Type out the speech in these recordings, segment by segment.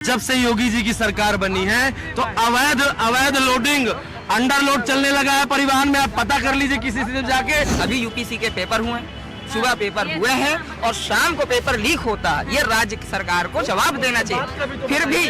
जब से योगी जी की सरकार बनी है तो अवैध लोडिंग अंडरलोड चलने लगा है परिवहन में। आप पता कर लीजिए किसी से जाके। अभी यूपीसी के पेपर हुए, सुबह पेपर हुए हैं और शाम को पेपर लीक होता है। ये राज्य सरकार को जवाब देना चाहिए। फिर भी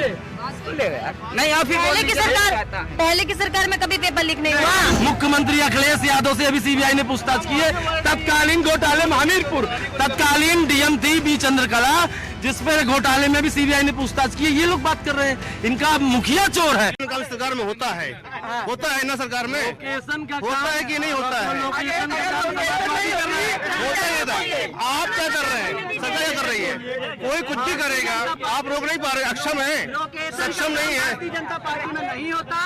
नहीं, आप पहले की सरकार में कभी पेपर लीक नहीं हुआ। मुख्यमंत्री अखिलेश यादव से अभी सीबीआई ने पूछताछ की है। तत्कालीन घोटाले में हमीरपुर तत्कालीन डीएम थी बी चंद्रकला, जिसपे घोटाले में भी सीबीआई ने पूछताछ की है। ये लोग बात कर रहे हैं इनका मुखिया चोर है। सरकार में होता है ना सरकार में होता है कि नहीं होता है? आप क्या कर रहे हैं? सरकार क्या कर रही है? कोई कुछ भी करेगा, आप रोक नहीं पा रहे। अक्षम है, सक्षम नहीं है। भारतीय जनता पार्टी में नहीं होता।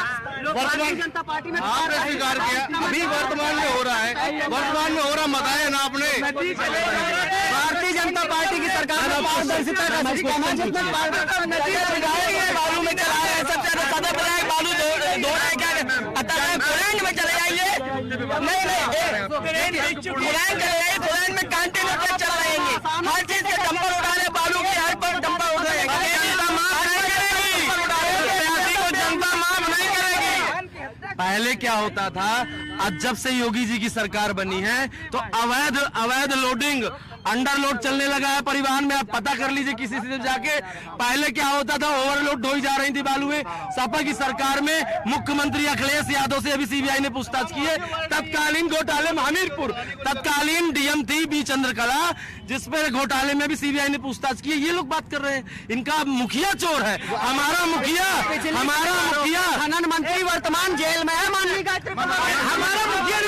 वर्तमान जनता पार्टी में आपने स्वीकार किया, अभी वर्तमान में हो रहा है। वर्तमान में हो रहा बताया ना आपने। भारतीय जनता पार्टी की सरकार में पारदर्शिता का बालू में चला रहे हैं, सबसे ज्यादा बालू धो रहे हैं। क्या पता है कुरैन में चले जाइए, नहीं कुरैन चले जाइए। कुरैन में कांटे में क्या चल रहेंगे? हर चीज के डंपर उठा रहे, बालू के हर पर डंपर उठ रहे हैं। जनता माफ नहीं करेगी। पहले क्या होता था, आज जब से योगी जी की सरकार बनी है तो अवैध लोडिंग अंडरलोड चलने लगा है परिवहन में। आप पता कर लीजिए किसी से जाके। पहले क्या होता था, ओवरलोड ढोई जा रही थी बालुएं। सपा की सरकार में मुख्यमंत्री अखिलेश यादव से अभी सीबीआई ने पूछताछ की है। तत्कालीन घोटाले में हमीरपुर तत्कालीन डीएम थी बी चंद्रकला, जिसपे घोटाले में भी सीबीआई ने पूछताछ की है। ये लोग बात कर रहे हैं इनका मुखिया चोर है। हमारा मुखिया खनन मंत्री वर्तमान जेल में है। हमारा मुखिया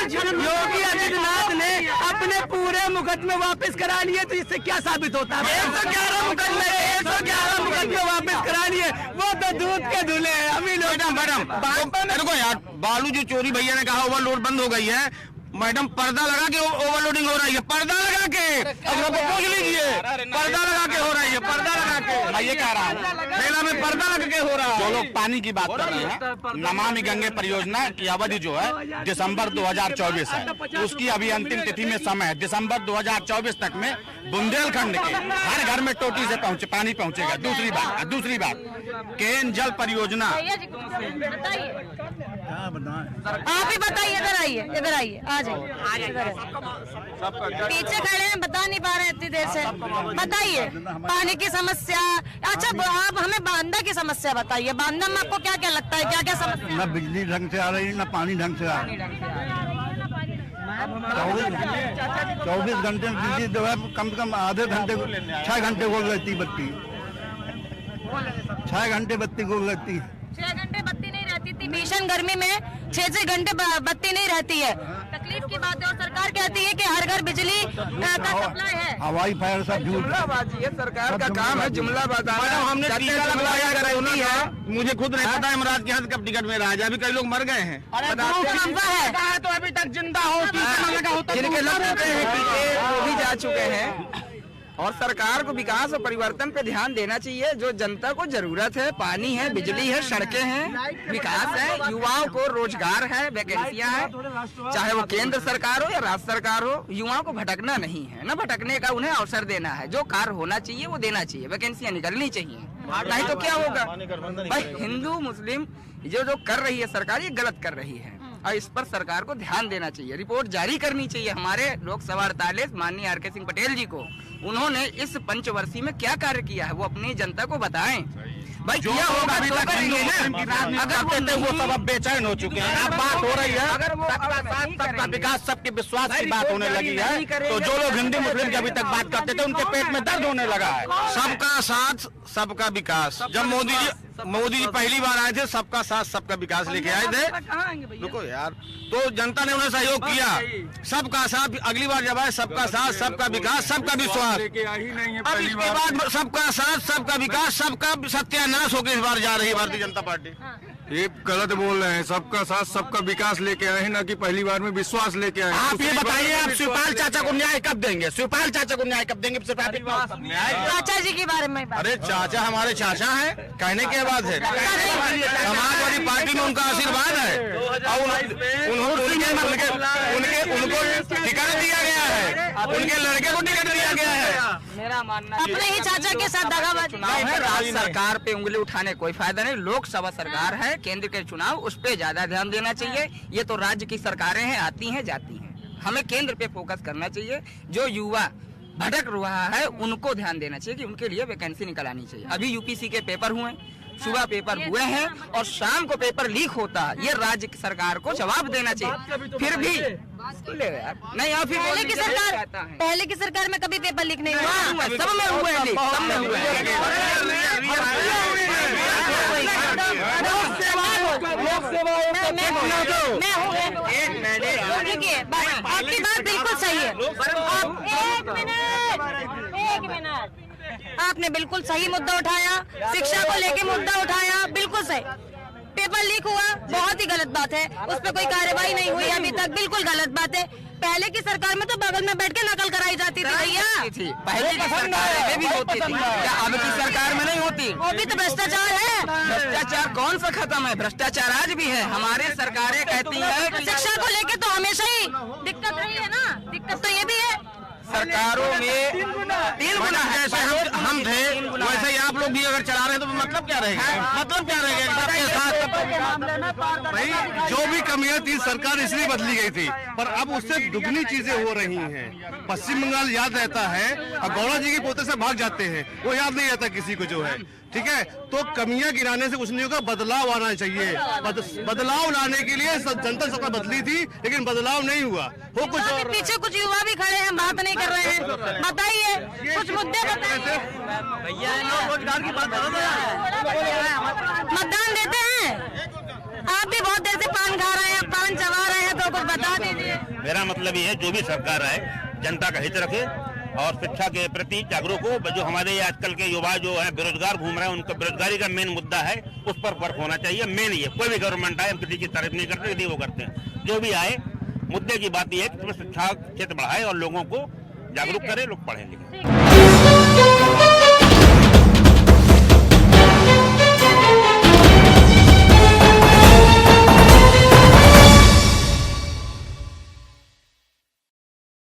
योगी आदित्यनाथ ने अपने पूरे मुकदमे वापस करा लिए, तो इससे क्या साबित होता है? 111 मुकदमे वापस करा लिए, वो तो दूध के धुले हैं। अभी मैडम यार, बालू जो चोरी भैया ने कहा ओवरलोड बंद हो गई है। मैडम पर्दा लगा के ओवरलोडिंग हो रही है। पर्दा लगा के पूछ लीजिए, पर्दा लगा के हो रही है। पर्दा लगा के मैं ये कह रहा हूँ, मेला में पर्दा लगा के हो रहा है। जो लोग पानी की बात कर रहे हैं, नमामि गंगे परियोजना की अवधि जो है दिसंबर 2024 है। उसकी अभी अंतिम तिथि में समय है। दिसंबर 2024 तक में बुंदेलखंड के हर घर में टोटी से पानी पहुंचेगा। दूसरी बात केन जल परियोजना। आप ही बताइए, इधर आइए, आ जाइए। पीछे खड़े हैं, बता नहीं पा रहे हैं इतनी देर से। बताइए पानी की समस्या। अच्छा, आप हमें बांदा की समस्या बताइए। बांदा में आपको क्या क्या लगता है, क्या क्या समस्या? न बिजली ढंग से आ रही, न पानी ढंग से आ रही। 24 घंटे में बिजली जो है कम से कम आधे घंटे 6 घंटे गोल रहती बत्ती। 6 घंटे बत्ती गोल रहती है। 6 घंटे बत्ती नहीं रहती थी। भीषण गर्मी में 6 घंटे बत्ती नहीं रहती है। तकलीफ की बात है। और सरकार कहती है कि हर घर बिजली का सप्लाई है। हवाई फायर सब झूठ है। सरकार का काम है जुमला बताना। हमने टीका लगवाया गारंटी है। मुझे खुद नहीं पता इमराज के हाथ कब टिकट में रहा है। अभी कई लोग मर गए हैं। तो अभी तक जिंदा हो, जिनके लग चुके हैं टीके वो भी जा चुके हैं। और सरकार को विकास और परिवर्तन पे ध्यान देना चाहिए। जो जनता को जरूरत है, पानी है, बिजली है, सड़कें हैं, विकास है, युवाओं को रोजगार है, वैकेंसियां हैं। चाहे वो केंद्र सरकार हो या राज्य सरकार हो, युवाओं को भटकना नहीं है। न भटकने का उन्हें अवसर देना है। जो कार्य होना चाहिए वो देना चाहिए, वैकेंसियां निकलनी चाहिए। नहीं तो क्या होगा भाई? हिंदू मुस्लिम जो कर रही है सरकार, ये गलत कर रही है और इस पर सरकार को ध्यान देना चाहिए। रिपोर्ट जारी करनी चाहिए हमारे लोकसभा 48 माननीय आर.के. सिंह पटेल जी को। उन्होंने इस पंचवर्षीय में क्या कार्य किया है वो अपनी जनता को बताएं। भाई जो क्या होगा अभी तक अगर वो सब अब बेचैन हो चुके हैं। अब बात हो रही है अगर वो सबका विकास, सबके विश्वास की बात होने लगी है। तो जो लोग हिंदू मुस्लिम की अभी तक बात करते थे, उनके पेट में दर्द होने लगा है। सबका साथ सबका विकास। जब मोदी जी पहली बार आए थे, सबका साथ सबका विकास लेके आए थे। रुको यार, तो जनता ने उन्हें सहयोग किया। सबका साथ, अगली बार जब आए सबका साथ सबका विकास सबका विश्वास। अब इसके बाद सबका साथ सबका विकास सबका सत्यानाश होकर इस बार जा रही है भारतीय जनता पार्टी। ये गलत बोल रहे हैं। सबका साथ सबका विकास लेके आए हैं, ना कि पहली बार में विश्वास लेके आए हैं। आप ये बताइए, आप शिवपाल चाचा को न्याय कब देंगे? शिवपाल चाचा को न्याय कब देंगे? चाचा जी के बारे में अरे चाचा हमारे चाचा हैं, कहने के बाद है। समाजवादी पार्टी में उनका आशीर्वाद है और उनको टिकट दिया गया है। उनके लड़के को टिकट दिया गया है। मेरा मानना अपने ही चाचा के साथ दगाबाजी। चुनाव है, राज्य सरकार पे उंगली उठाने कोई फायदा नहीं। लोकसभा सरकार है, केंद्र के चुनाव, उस पे ज्यादा ध्यान देना चाहिए। ये तो राज्य की सरकारें हैं, आती हैं जाती हैं। हमें केंद्र पे फोकस करना चाहिए। जो युवा भटक रहा है उनको ध्यान देना चाहिए कि उनके लिए वैकेंसी निकल आनी चाहिए। अभी यूपीसी के पेपर हुए, सुबह पेपर हुए हैं और शाम को पेपर लीक होता है। ये राज्य की सरकार को जवाब देना चाहिए। फिर भी नहीं, आप पहले की सरकार में कभी पेपर लीक नहीं हुआ। सब में हुए हैं, सब में हुए देखिए, आपकी बात बिल्कुल सही है। एक मिनट, आपने बिल्कुल सही मुद्दा उठाया, शिक्षा को लेके मुद्दा उठाया, बिल्कुल सही। पेपर लीक हुआ, बहुत ही गलत बात है, उस पर कोई कार्रवाई नहीं हुई अभी तक, बिल्कुल गलत बात है। पहले की सरकार में तो बगल में बैठ के नकल कराई जाती थी भैया। पहले की सरकार में भी होती थी, क्या अब की सरकार में नहीं होती? वो भी तो भ्रष्टाचार है। भ्रष्टाचार कौन सा खत्म है? भ्रष्टाचार आज भी है। हमारे सरकारें कहती है कि शिक्षा को लेके तो हमेशा ही दिक्कत रही है ना, दिक्कत तो ये भी है। सरकारों में 3 गुना है। जैसे हम थे वैसे ही आप लोग भी अगर चला रहे हैं तो मतलब क्या रहेगा? मतलब क्या रहेगा? भाई जो भी कमियां थी सरकार इसलिए बदली गई थी, पर अब उससे दुगनी चीजें हो रही हैं। पश्चिम बंगाल याद रहता है और गौड़ा जी के पोते से भाग जाते हैं, वो याद नहीं रहता किसी को जो है। ठीक है, तो कमियां गिराने से कुछ नहीं होगा, बदलाव आना चाहिए। बदलाव लाने के लिए जनता सरकार बदली थी, लेकिन बदलाव नहीं हुआ। हो कुछ और पीछे कुछ युवा भी खड़े हैं, बात नहीं कर रहे हैं। बताइए कुछ मुद्दे बताइए। रोजगार की बात करो ना। मतदान देते हैं? आप भी बहुत देर से पान खा रहे हैं, पान चबा रहे हैं, तो कुछ बता दीजिए। मेरा मतलब ये है जो भी सरकार आए जनता का हित रखे और शिक्षा के प्रति जागरूक हो। जो हमारे आजकल के युवा जो है बेरोजगार घूम रहे हैं, उनका बेरोजगारी का मेन मुद्दा है, उस पर वर्क होना चाहिए। मेन ये कोई भी गवर्नमेंट आए, हम किसी की तारीफ नहीं करते, यदि वो करते हैं। जो भी आए, मुद्दे की बात यह है कि शिक्षा क्षेत्र बढ़ाए और लोगों को जागरूक करे, लोग पढ़े लिखे।